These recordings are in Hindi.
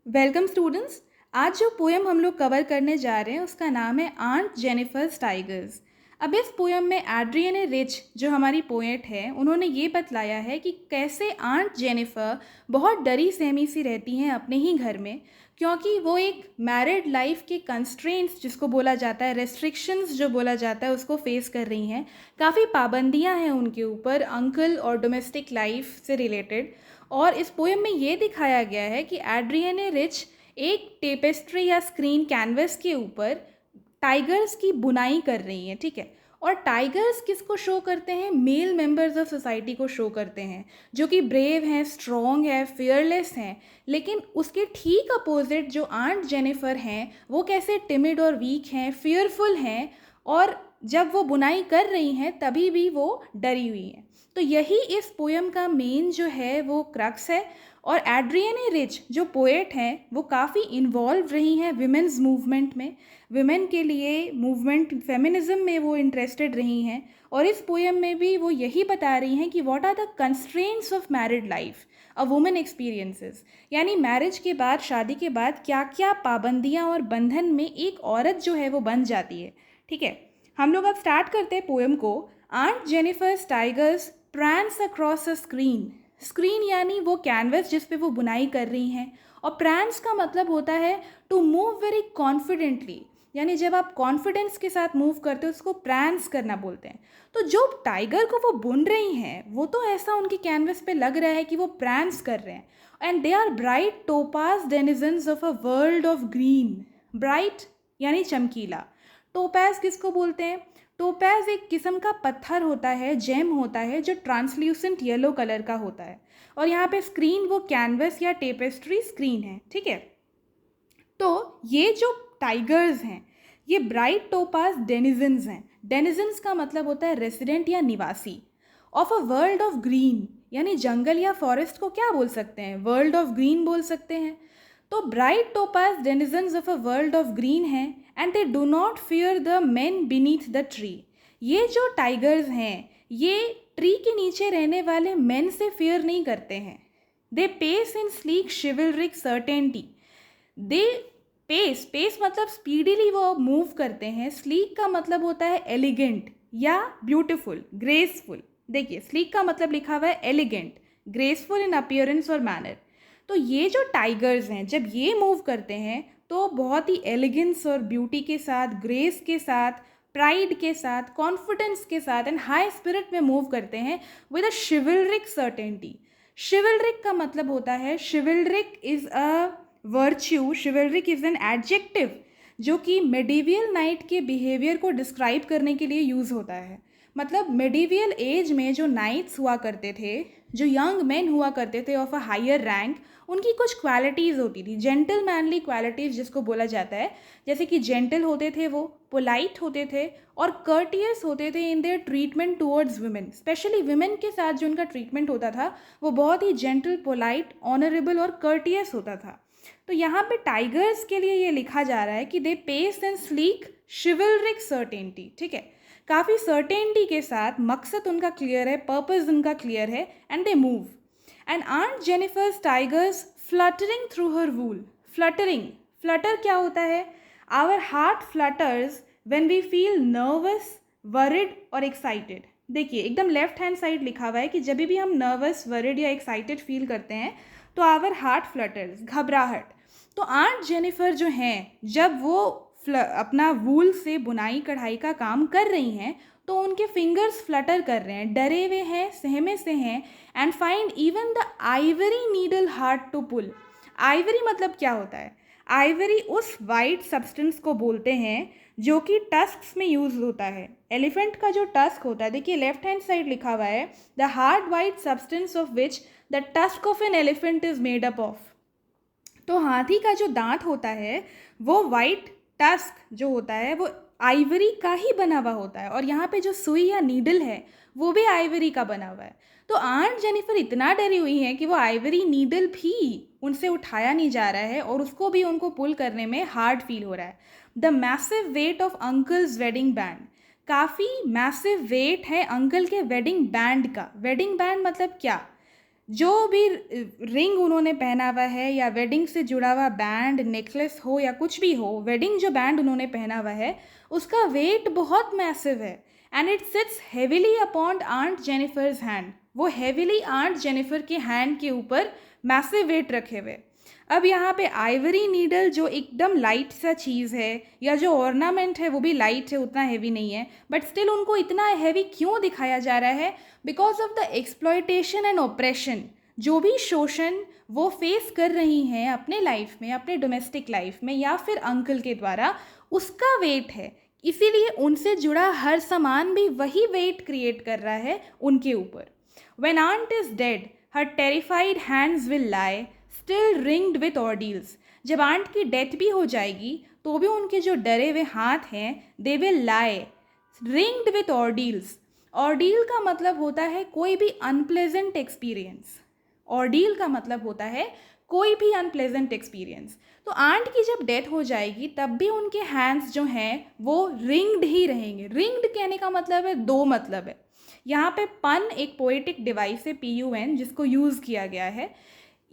Welcome students. आज जो पोएम हम लोग कवर करने जा रहे हैं उसका नाम है आंट जेनिफर्स टाइगर्स। अब इस पोएम में एड्रियन रिच जो हमारी पोएट है उन्होंने ये बतलाया है कि कैसे आंट जेनिफर बहुत डरी सहमी सी रहती हैं अपने ही घर में, क्योंकि वो एक मैरिड लाइफ के कंस्ट्रेंट्स जिसको बोला जाता है, रेस्ट्रिक्शंस जो बोला जाता है, उसको फेस कर रही हैं। काफ़ी पाबंदियां हैं उनके ऊपर अंकल और डोमेस्टिक लाइफ से रिलेटेड। और इस पोएम में ये दिखाया गया है कि एड्रियन रिच एक टेपेस्ट्री या स्क्रीन कैनवस के ऊपर टाइगर्स की बुनाई कर रही हैं, ठीक है। और टाइगर्स किसको शो करते हैं? मेल मेंबर्स ऑफ सोसाइटी को शो करते हैं, जो कि ब्रेव हैं, स्ट्रॉन्ग है, फियरलेस हैं। लेकिन उसके ठीक अपोजिट जो आंट जेनिफर हैं वो कैसे टिमिड और वीक हैं, फियरफुल हैं, और जब वो बुनाई कर रही हैं तभी भी वो डरी हुई हैं। तो यही इस पोएम का मेन जो है वो क्रक्स है। और एड्रियन रिच जो पोएट हैं वो काफ़ी इन्वॉल्व रही हैं विमेंस मूवमेंट में, विमेन के लिए मूवमेंट, फेमिनिज्म में वो इंटरेस्टेड रही हैं। और इस पोएम में भी वो यही बता रही हैं कि what are the constraints of married life, a women experiences, यानी मैरिज के बाद, शादी के बाद क्या क्या पाबंदियाँ और बंधन में एक औरत जो है वो बन जाती है, ठीक है। हम लोग अब स्टार्ट करते हैं पोएम को। Aunt Jennifer's tigers prance across a screen. Screen यानी वो कैनवस जिस पे वो बुनाई कर रही हैं, और प्रैंस का मतलब होता है टू मूव वेरी कॉन्फिडेंटली, यानी जब आप कॉन्फिडेंस के साथ मूव करते हो उसको प्रैंस करना बोलते हैं। तो जो टाइगर को वो बुन रही हैं वो तो ऐसा उनके कैनवस पे लग रहा है कि वो प्रैंस कर रहे हैं। And they are bright topaz denizens of a world of green. Bright यानी चमकीला। टोपैज किसको बोलते हैं? टोपैज एक किस्म का पत्थर होता है, जेम होता है, जो ट्रांसल्यूसेंट येलो कलर का होता है। और यहाँ पे स्क्रीन वो कैनवस या टेपेस्ट्री स्क्रीन है, ठीक है। तो ये जो टाइगर्स हैं ये ब्राइट टोपाज डेनिजन्स हैं। डेनिजन्स का मतलब होता है रेसिडेंट या निवासी। Of a world of green, यानी जंगल या फॉरेस्ट को क्या बोल सकते हैं? वर्ल्ड ऑफ ग्रीन बोल सकते हैं। तो bright topaz denizens of a world of green हैं and they do not fear the men beneath the tree. ये जो टाइगर्स हैं ये ट्री के नीचे रहने वाले मेन से फियर नहीं करते हैं। They pace in sleek chivalric certainty. They pace, pace मतलब स्पीडीली वो मूव करते हैं। स्लीक का मतलब होता है एलिगेंट या ब्यूटिफुल, ग्रेसफुल। देखिए स्लीक का मतलब लिखा हुआ है एलिगेंट, ग्रेसफुल इन अपीयरेंस और मैनर। तो ये जो टाइगर्स हैं जब ये मूव करते हैं तो बहुत ही एलिगेंस और ब्यूटी के साथ, ग्रेस के साथ, प्राइड के साथ, कॉन्फिडेंस के साथ एंड हाई स्पिरिट में मूव करते हैं विद अ शिवलरिक सर्टेनिटी। शिवलरिक का मतलब होता है, chivalric is a virtue, chivalric is an adjective जो कि मेडिवियल नाइट के बिहेवियर को डिस्क्राइब करने के लिए यूज़ होता है। मतलब मेडिवियल एज में जो नाइट्स हुआ करते थे, जो यंग मैन हुआ करते थे ऑफ अ हायर रैंक, उनकी कुछ क्वालिटीज़ होती थी, जेंटल मैनली क्वालिटीज़ जिसको बोला जाता है। जैसे कि जेंटल होते थे, वो पोलाइट होते थे और कर्टियस होते थे in their treatment towards women. Specially women के साथ जो उनका ट्रीटमेंट होता था वो बहुत ही जेंटल, पोलाइट, ऑनरेबल और कर्टियस होता था। तो यहाँ पे टाइगर्स के लिए ये लिखा जा रहा है कि they pace and sleek chivalric certainty, ठीक है। काफ़ी सर्टेनिटी के साथ, मकसद उनका क्लियर है, पर्पस उनका क्लियर है, and they move. And aunt Jennifer's tigers fluttering through her wool. Fluttering, flutter क्या होता है? Our heart flutters when we feel nervous, worried और एक्साइटेड। देखिए एकदम लेफ्ट हैंड साइड लिखा हुआ है कि जब भी हम नर्वस, वरिड या एक्साइटेड फील करते हैं तो आवर हार्ट फ्लटर्स, घबराहट। तो आंट जेनिफर जो हैं जब वो अपना वूल से बुनाई कढ़ाई का काम कर रही हैं तो उनके फिंगर्स फ्लटर कर रहे हैं, डरे हुए हैं, सहमे से हैं। And find even the ivory needle hard to pull. Ivory मतलब क्या होता है? आइवरी उस वाइट सब्सटेंस को बोलते हैं जो कि टस्क्स में यूज होता है। एलिफेंट का जो टस्क होता है, देखिए लेफ्ट हैंड साइड लिखा हुआ है, the hard white substance of which the tusk of an elephant is made up of. तो हाथी का जो दांत होता है वो वाइट टस्क जो होता है वो आइवरी का ही बना हुआ होता है, और यहाँ पे जो सुई या नीडल है वो भी आइवरी का बना हुआ है। तो आंट जेनिफर इतना डरी हुई है कि वो आइवरी नीडल भी उनसे उठाया नहीं जा रहा है और उसको भी उनको पुल करने में हार्ड फील हो रहा है। The massive weight of uncle's wedding band. काफ़ी मैसिव वेट है अंकल के वेडिंग बैंड का। वेडिंग बैंड मतलब क्या? जो भी रिंग उन्होंने पहना हुआ है या वेडिंग से जुड़ा हुआ बैंड, नेकलेस हो या कुछ भी हो, वेडिंग जो बैंड उन्होंने पहना हुआ है उसका वेट बहुत मैसिव है and it sits heavily upon aunt Jennifer's hand. वो हेविली आंट जेनिफर के हैंड के ऊपर मैसिव वेट रखे हुए। अब यहाँ पे आइवरी नीडल जो एकदम लाइट सा चीज़ है, या जो ऑर्नामेंट है वो भी लाइट है, उतना हैवी नहीं है, बट स्टिल उनको इतना हैवी क्यों दिखाया जा रहा है? Because of the exploitation and operation. जो भी शोषण वो फेस कर रही हैं अपने लाइफ में, अपने डोमेस्टिक लाइफ में या फिर अंकल के द्वारा, उसका वेट है। इसीलिए उनसे जुड़ा हर सामान भी वही वेट क्रिएट कर रहा है उनके ऊपर। When aunt is dead, her terrified hands will lie, still ringed with ordeals. जब आंट की डेथ भी हो जाएगी तो भी उनके जो डरे हुए हाथ हैं, they will lie, ringed with ordeals. ऑर्डील का मतलब होता है कोई भी अनप्लेजेंट एक्सपीरियंस। ऑर्डील का मतलब होता है कोई भी अनप्लेजेंट एक्सपीरियंस। तो आंट की जब डेथ हो जाएगी तब भी उनके हैंड्स जो हैं वो रिंग्ड ही रहेंगे। रिंग्ड कहने का मतलब है, दो मतलब है यहाँ पे। पन एक पोएटिक डिवाइस है, PUN, जिसको यूज़ किया गया है।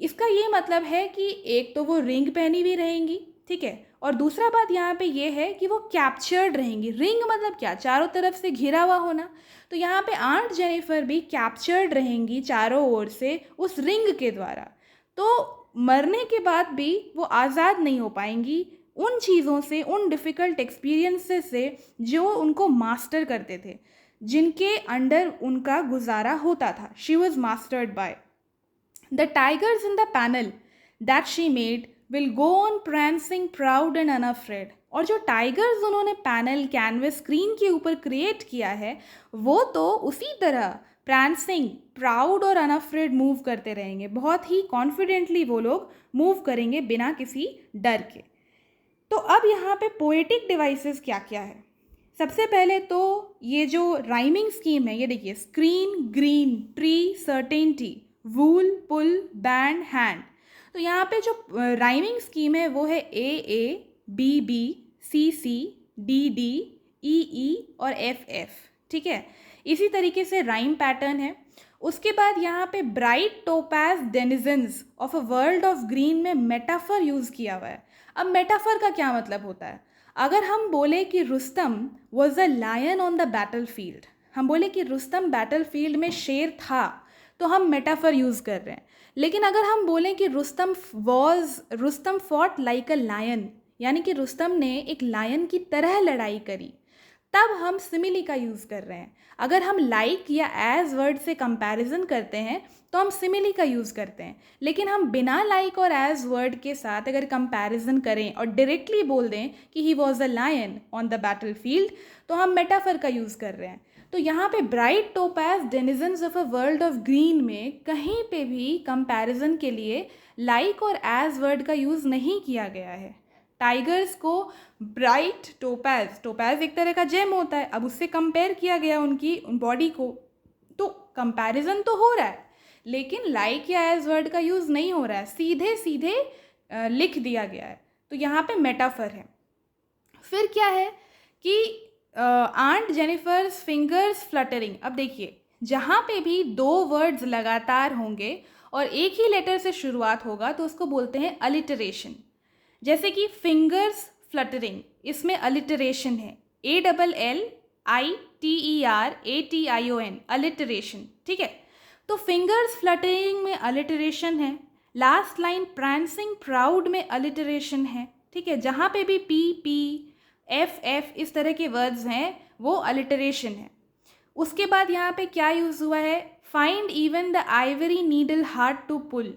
इसका ये मतलब है कि एक तो वो रिंग पहनी हुई रहेंगी, ठीक है, और दूसरा बात यहाँ पे ये है कि वो कैप्चर्ड रहेंगी। रिंग मतलब क्या? चारों तरफ से घिरा हुआ होना। तो यहाँ पे आंट जेनिफर भी कैप्चर्ड रहेंगी चारों ओर से उस रिंग के द्वारा। तो मरने के बाद भी वो आज़ाद नहीं हो पाएंगी उन चीज़ों से, उन डिफ़िकल्ट एक्सपीरियंसेस से जो उनको मास्टर करते थे, जिनके अंडर उनका गुजारा होता था। She was mastered by the tigers in the panel that she made will go on prancing proud and unafraid. और जो टाइगर्स उन्होंने पैनल, कैनवस, स्क्रीन के ऊपर क्रिएट किया है, वो तो उसी तरह prancing, प्राउड और अनअफ्रेड मूव करते रहेंगे। बहुत ही कॉन्फिडेंटली वो लोग मूव करेंगे बिना किसी डर के। तो अब यहाँ पे पोएटिक डिवाइसेस क्या क्या है? सबसे पहले तो ये जो राइमिंग स्कीम है, ये देखिए, स्क्रीन, ग्रीन, ट्री, सर्टेनिटी, वूल, पुल, बैंड, हैंड। तो यहाँ पे जो राइमिंग स्कीम है वो है AA, BB, CC, DD, EE और FF, ठीक है। इसी तरीके से राइम पैटर्न है। उसके बाद यहाँ पे bright topaz denizens of a world of green में मेटाफर यूज़ किया हुआ है। अब मेटाफर का क्या मतलब होता है? अगर हम बोले कि Rustam was a lion on the battlefield, हम बोले कि रुस्तम बैटल फील्ड में शेर था, तो हम मेटाफर यूज़ कर रहे हैं। लेकिन अगर हम बोलें कि Rustam fought like a lion, यानी कि रुस्तम ने एक लायन की तरह लड़ाई करी, तब हम सिमिली का यूज़ कर रहे हैं। अगर हम लाइक या एज वर्ड से कंपैरिजन करते हैं तो हम सिमिली का यूज़ करते हैं। लेकिन हम बिना लाइक और एज वर्ड के साथ अगर कंपैरिजन करें और डायरेक्टली बोल दें कि he was a lion on the battlefield, तो हम मेटाफर का यूज़ कर रहे हैं। तो यहाँ पे bright topaz denizens of a world of green में कहीं पे भी कंपैरिजन के लिए लाइक और एज वर्ड का यूज़ नहीं किया गया है। टाइगर्स को ब्राइट टोपैज एक तरह का जेम होता है, अब उससे कंपेयर किया गया उनकी बॉडी को, तो कंपैरिजन तो हो रहा है, लेकिन लाइक या एज वर्ड का यूज़ नहीं हो रहा है, सीधे सीधे लिख दिया गया है। तो यहाँ पे मेटाफर है। फिर क्या है कि आंट जेनिफर्स फिंगर्स फ्लटरिंग। अब देखिए, जहाँ पे भी दो वर्ड्स लगातार होंगे और एक ही लेटर से शुरुआत होगा तो उसको बोलते हैं अलिटरेशन। जैसे कि फिंगर्स फ्लटरिंग, इसमें अलिटरेशन है, ALLITERATION, अलिटरेशन, ठीक है। तो फिंगर्स फ्लटरिंग में अलिटरेशन है। लास्ट लाइन prancing प्राउड में अलिटरेशन है, ठीक है। जहाँ पे भी PP, FF इस तरह के वर्ड्स हैं वो अलिटरेशन है। उसके बाद यहाँ पे क्या यूज़ हुआ है? Find even the ivory needle hard to pull.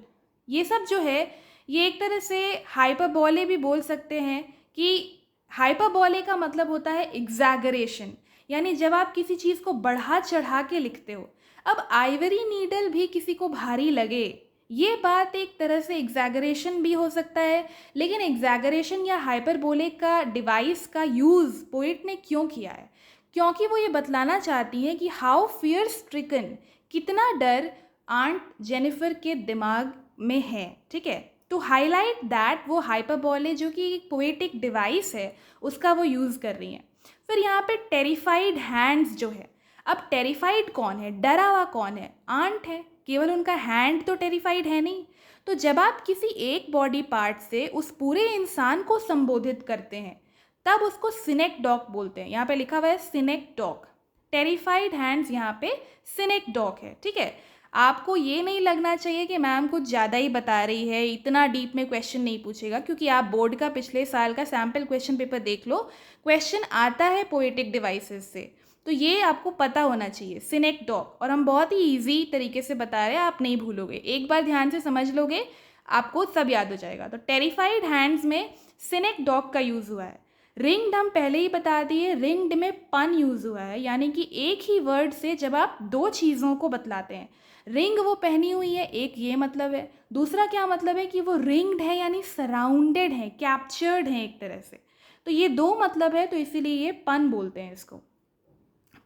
ये सब जो है ये एक तरह से हाइपरबोले भी बोल सकते हैं कि हाइपरबोले का मतलब होता है एग्जैगरेशन, यानी जब आप किसी चीज़ को बढ़ा चढ़ा के लिखते हो। अब आइवरी नीडल भी किसी को भारी लगे, ये बात एक तरह से एग्जैगरेशन भी हो सकता है। लेकिन एग्जैगरेशन या हाइपरबोले का डिवाइस का यूज़ पोइट ने क्यों किया है? क्योंकि वो ये बतलाना चाहती हैं कि हाउ फियर स्ट्रिकन, कितना डर आंट जेनिफर के दिमाग में है, ठीक है। टू हाईलाइट दैट वो हाइपरबोले जो कि एक पोएटिक डिवाइस है उसका वो यूज़ कर रही हैं। फिर यहाँ पे टेरिफाइड हैंड्स जो है, अब टेरिफाइड कौन है, डरा हुआ कौन है? आंट है। केवल उनका हैंड तो टेरिफाइड है नहीं। तो जब आप किसी एक बॉडी पार्ट से उस पूरे इंसान को संबोधित करते हैं तब उसको सिनेक्डॉक बोलते हैं। यहाँ पे लिखा हुआ है सिनेक्डॉक, टेरिफाइड हैंड्स यहाँ पे सिनेक्डॉक है। ठीक है, आपको ये नहीं लगना चाहिए कि मैम कुछ ज़्यादा ही बता रही है, इतना डीप में क्वेश्चन नहीं पूछेगा, क्योंकि आप बोर्ड का पिछले साल का सैम्पल क्वेश्चन पेपर देख लो, क्वेश्चन आता है पोएटिक डिवाइसेस से, तो ये आपको पता होना चाहिए सिनेक्डॉक। और हम बहुत ही ईजी तरीके से बता रहे हैं, आप नहीं भूलोगे, एक बार ध्यान से समझ लोगे आपको सब याद हो जाएगा। तो टेरिफाइड हैंड्स में सिनेक्डॉक का यूज़ हुआ है। रिंग्ड हम पहले ही बता दिए, रिंग्ड में पन यूज़ हुआ है, यानी कि एक ही वर्ड से जब आप दो चीज़ों को बतलाते हैं, रिंग वो पहनी हुई है, एक ये मतलब है, दूसरा क्या मतलब है कि वो रिंग्ड है यानी सराउंडेड है, कैप्चर्ड है एक तरह से। तो ये दो मतलब है, तो इसीलिए ये पन बोलते हैं इसको।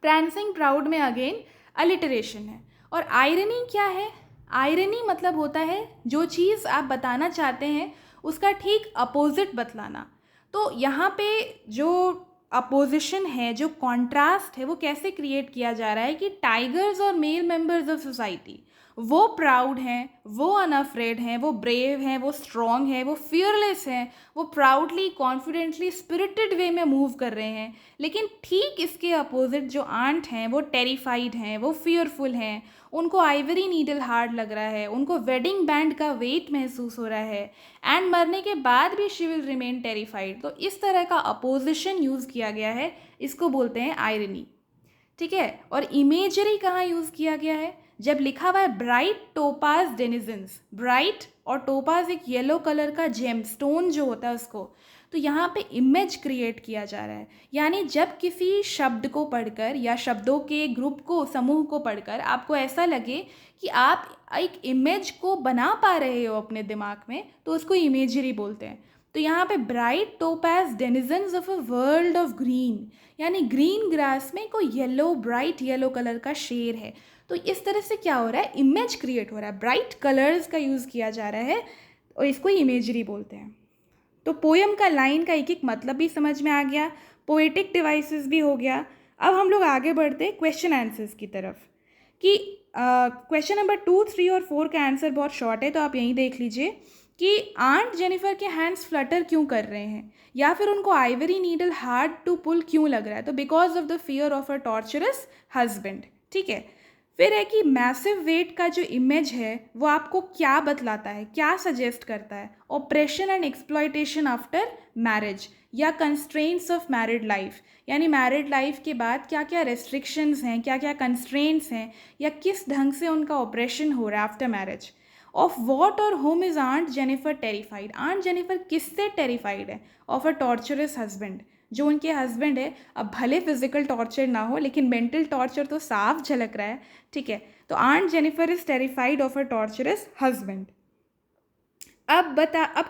प्रैंसिंग प्राउड में अगेन अलिटरेशन है। और आयरनी क्या है? आयरनी मतलब होता है जो चीज़ आप बताना चाहते हैं उसका ठीक अपोजिट बतलाना। तो यहाँ पे जो अपोजिशन है, जो कॉन्ट्रास्ट है, वो कैसे क्रिएट किया जा रहा है कि टाइगर्स और मेल मेंबर्स ऑफ सोसाइटी वो प्राउड हैं, वो अनअफ्रेड हैं, वो ब्रेव हैं, वो स्ट्रॉन्ग हैं, वो फियरलेस हैं, वो प्राउडली कॉन्फिडेंटली स्पिरिटेड वे में मूव कर रहे हैं। लेकिन ठीक इसके अपोजिट जो आंट हैं वो टेरिफाइड हैं, वो फियरफुल हैं, उनको आइवरी नीडल हार्ड लग रहा है, उनको वेडिंग बैंड का वेट महसूस हो रहा है, एंड मरने के बाद भी शी विल रिमेन टेरिफाइड। तो इस तरह का अपोजिशन यूज़ किया गया है, इसको बोलते हैं आयरनी। ठीक है, और इमेजरी कहाँ यूज़ किया गया है? जब लिखा हुआ है ब्राइट टोपाज डेनिजन्स, ब्राइट और टोपाज एक येलो कलर का जेम स्टोन जो होता है उसको, तो यहाँ पे इमेज क्रिएट किया जा रहा है। यानी जब किसी शब्द को पढ़कर या शब्दों के ग्रुप को, समूह को पढ़कर आपको ऐसा लगे कि आप एक इमेज को बना पा रहे हो अपने दिमाग में, तो उसको इमेजरी बोलते हैं। तो यहाँ पे bright topaz denizens of a world of green, यानी ग्रीन ग्रास में कोई येलो, ब्राइट येलो कलर का शेर है। तो इस तरह से क्या हो रहा है, इमेज क्रिएट हो रहा है, ब्राइट कलर्स का यूज़ किया जा रहा है और इसको इमेजरी बोलते हैं। तो पोएम का लाइन का एक एक मतलब भी समझ में आ गया, पोएटिक डिवाइसेस भी हो गया। अब हम लोग आगे बढ़ते हैं क्वेश्चन आंसर्स की तरफ कि क्वेश्चन नंबर 2, 3 और 4 का आंसर बहुत शॉर्ट है, तो आप यहीं देख लीजिए कि आंट जेनिफर के हैंड्स फ्लटर क्यों कर रहे हैं, या फिर उनको ivory needle hard to pull क्यों लग रहा है। तो because of the fear of a torturous husband. ठीक है, फिर है कि मैसिव वेट का जो इमेज है वो आपको क्या बतलाता है, क्या सजेस्ट करता है? Operation and exploitation after marriage या कंस्ट्रेंट्स ऑफ मैरिड लाइफ, यानी मैरिड लाइफ के बाद क्या क्या रेस्ट्रिक्शंस हैं, क्या क्या कंस्ट्रेंट्स हैं, या किस ढंग से उनका ऑपरेशन हो रहा है आफ्टर मैरिज। ऑफ वॉट और home is aunt Jennifer terrified, aunt Jennifer किससे टेरिफाइड है? ऑफ अ टॉर्चरस हस्बैंड, जो उनके हस्बैंड है। अब भले फिजिकल टॉर्चर ना हो लेकिन मेंटल टॉर्चर तो साफ झलक रहा है। ठीक है, तो aunt Jennifer is terrified of a torturous husband. अब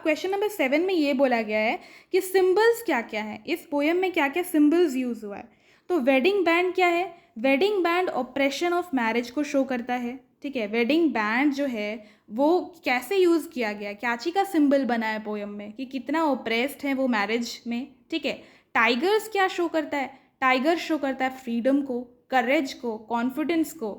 क्वेश्चन नंबर 7 में ये बोला गया है कि सिंबल्स क्या क्या है, इस पोएम में क्या क्या सिंबल्स यूज हुआ है। तो वेडिंग बैंड क्या है? Wedding band operation of marriage को शो करता है। ठीक है, वेडिंग बैंड जो है वो कैसे यूज़ किया गया, क्याची का सिंबल बना है पोएम में कि कितना ओप्रेस्ड है वो मैरिज में। ठीक है, टाइगर्स क्या शो करता है? टाइगर शो करता है फ्रीडम को, करेज को, कॉन्फिडेंस को।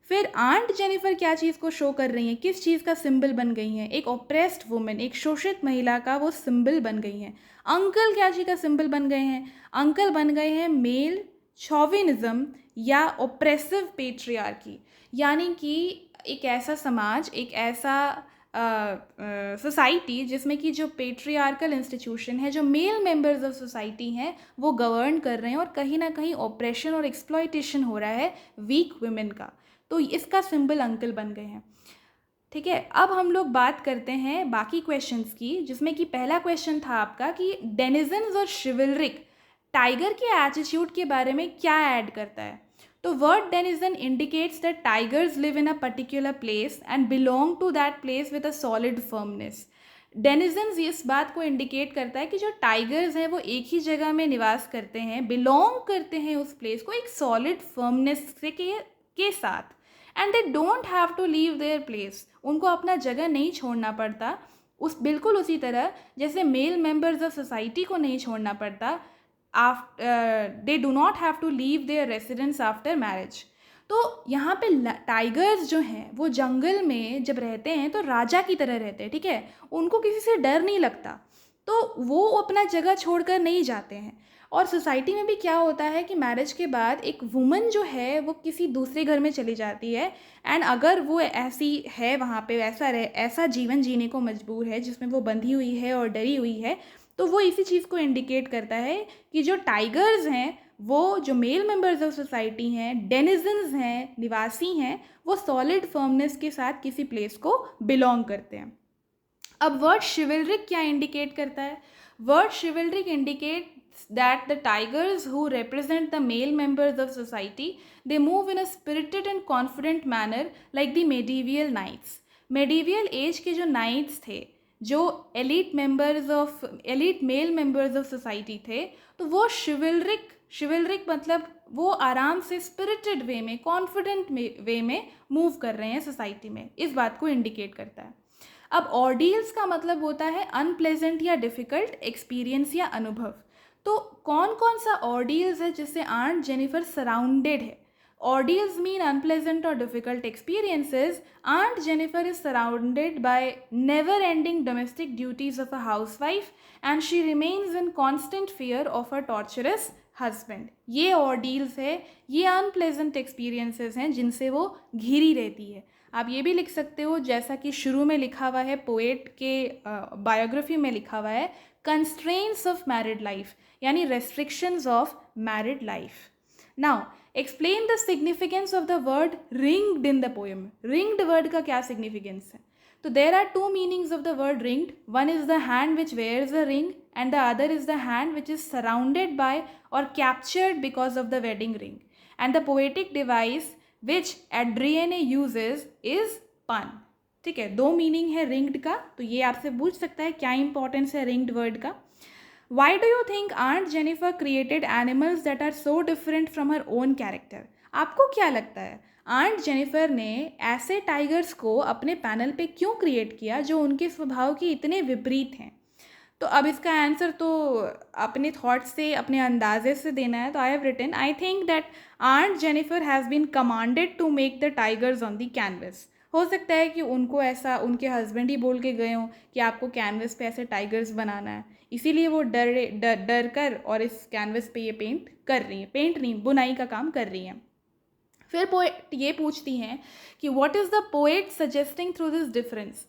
फिर आंट जेनिफर क्या चीज़ को शो कर रही हैं, किस चीज़ का सिंबल बन गई हैं? एक ओप्रेस्ड वुमेन, एक शोषित महिला का वो सिंबल बन गई हैं। अंकल क्या चीज़ का सिंबल बन गए हैं? अंकल बन गए हैं मेल शॉविनिज्म या ओप्रेसिव पेट्रियार्की, यानी कि एक ऐसा समाज, एक ऐसा सोसाइटी जिसमें कि जो पेट्रियार्कल इंस्टीट्यूशन है, जो मेल मेंबर्स ऑफ सोसाइटी हैं वो गवर्न कर रहे हैं, और कहीं ना कहीं ऑपरेशन और एक्सप्लॉयटेशन हो रहा है वीक वुमेन का। तो इसका सिंबल अंकल बन गए हैं। ठीक है, अब हम लोग बात करते हैं बाकी क्वेश्चंस की, जिसमें कि पहला क्वेश्चन था आपका कि डेनिजन्स और शिवलरिक, टाइगर के एटीट्यूड के बारे में क्या ऐड करता है। तो word denizen indicates that tigers live in a particular place and belong to that place with a solid firmness. Denizens इस बात को इंडिकेट करता है कि जो टाइगर्स हैं वो एक ही जगह में निवास करते हैं, बिलोंग करते हैं उस प्लेस को एक सॉलिड फर्मनेस से के साथ, and they don't have to leave their place, उनको अपना जगह नहीं छोड़ना पड़ता, उस बिल्कुल उसी तरह जैसे मेल मेंबर्स ऑफ सोसाइटी को नहीं छोड़ना पड़ता, they do not have to leave their residence after marriage. तो यहाँ पे टाइगर्स जो हैं वो जंगल में जब रहते हैं तो राजा की तरह रहते हैं, ठीक है, उनको किसी से डर नहीं लगता, तो वो अपना जगह छोड़कर नहीं जाते हैं। और सोसाइटी में भी क्या होता है कि मैरिज के बाद एक वुमन जो है वो किसी दूसरे घर में चली जाती है, एंड अगर वो ऐसी है वहाँ पे ऐसा जीवन जीने को मजबूर है जिसमें वो बंधी हुई है और डरी हुई है, तो वो इसी चीज़ को इंडिकेट करता है कि जो टाइगर्स हैं, वो जो मेल मेंबर्स ऑफ सोसाइटी हैं, डेनिजन्स हैं, निवासी हैं, वो सॉलिड फर्मनेस के साथ किसी प्लेस को बिलोंग करते हैं। अब वर्ड शिवलरिक क्या इंडिकेट करता है? Word chivalric indicates that the tigers who represent the male members of society, they move in a spirited and confident manner like the medieval knights. medieval age के जो नाइट्स थे, जो elite male members of society थे, तो वो शिवलरिक मतलब वो आराम से स्पिरिटेड वे में, कॉन्फिडेंट वे में मूव कर रहे हैं सोसाइटी में, इस बात को इंडिकेट करता है। अब ऑर्डियल्स का मतलब होता है अनप्लेजेंट या डिफ़िकल्ट एक्सपीरियंस या अनुभव। तो कौन कौन सा ऑर्डियल्स है जिससे आंट जेनिफर सराउंडेड है? ऑर्डियल्स मीन अनप्लेजेंट और difficult experiences. Aunt Jennifer is surrounded by never ending domestic duties of a housewife and she remains in constant fear of a torturous husband. ये ऑर्डियल्स है, ये अनप्लेजेंट एक्सपीरियंसेस हैं जिनसे वो घिरी रहती है। आप ये भी लिख सकते हो, जैसा कि शुरू में लिखा हुआ है, पोएट के बायोग्राफी में लिखा हुआ है, कंस्ट्रेंट्स ऑफ मैरिड लाइफ, यानी restrictions of married life. Now explain the significance of the word ringed in the poem. Ringed word का क्या सिग्निफिकेंस है? तो there are two meanings of the word ringed. One is the hand which wears the ring and the other is the hand which is surrounded by or captured because of the wedding ring. And the poetic device which एड्रियने usage is पन। ठीक है, दो मीनिंग है रिंग्ड का, तो ये आपसे पूछ सकता है क्या इंपॉर्टेंस है रिंग्ड वर्ड का। Why do you think aunt Jennifer created animals that are so different from her own character? आपको क्या लगता है आंट जेनिफर ने ऐसे टाइगर्स को अपने पैनल पे क्यों क्रिएट किया जो उनके स्वभाव के इतने विपरीत हैं? तो अब इसका आंसर तो अपने थॉट से, अपने अंदाजे से देना है। तो I have written, I think that aunt Jennifer has been commanded to make the tigers on the canvas. हो सकता है कि उनको ऐसा उनके हस्बैंड ही बोल के गए हों कि आपको कैनवस पे ऐसे टाइगर्स बनाना है, इसीलिए वो डर कर और इस कैनवस पे ये पेंट कर रही हैं, पेंट नहीं, बुनाई का काम कर रही हैं। फिर पोएट ये पूछती हैं कि what is the poet suggesting through this difference?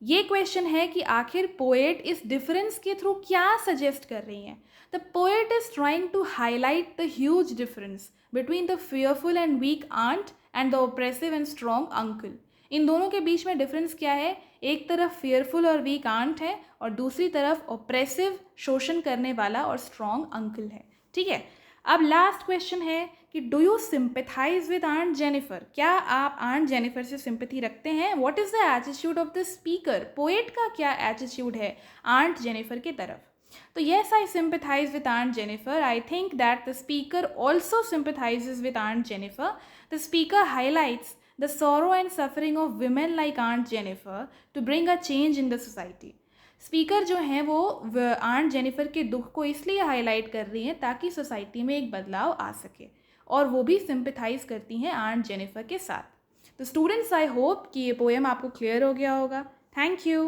ये क्वेश्चन है कि आखिर पोएट इस डिफरेंस के थ्रू क्या सजेस्ट कर रही हैं। The poet is trying to highlight the huge difference between the fearful and weak aunt and the oppressive and strong uncle. इन दोनों के बीच में डिफरेंस क्या है? एक तरफ फियरफुल और वीक आंट है और दूसरी तरफ ऑप्रेसिव, शोषण करने वाला और स्ट्रॉन्ग अंकल है। ठीक है, अब लास्ट क्वेश्चन है कि do you sympathise with Aunt Jennifer? क्या आप आंट जेनिफर से सिंपैथी रखते हैं? What is the attitude of the speaker? Poet का क्या एटीट्यूड है आंट जेनिफर की तरफ? तो yes, I sympathise with Aunt Jennifer. I think that the speaker also sympathises with Aunt Jennifer. The speaker highlights the sorrow and suffering of women like Aunt Jennifer to bring a change in the society. Speaker जो हैं वो आंट जेनिफर के दुख को इसलिए हाईलाइट कर रही हैं ताकि सोसाइटी में एक बदलाव आ सके, और वो भी सिंपैथाइज करती हैं आंट जेनिफर के साथ। तो स्टूडेंट्स, आई होप कि ये पोएम आपको क्लियर हो गया होगा। Thank you.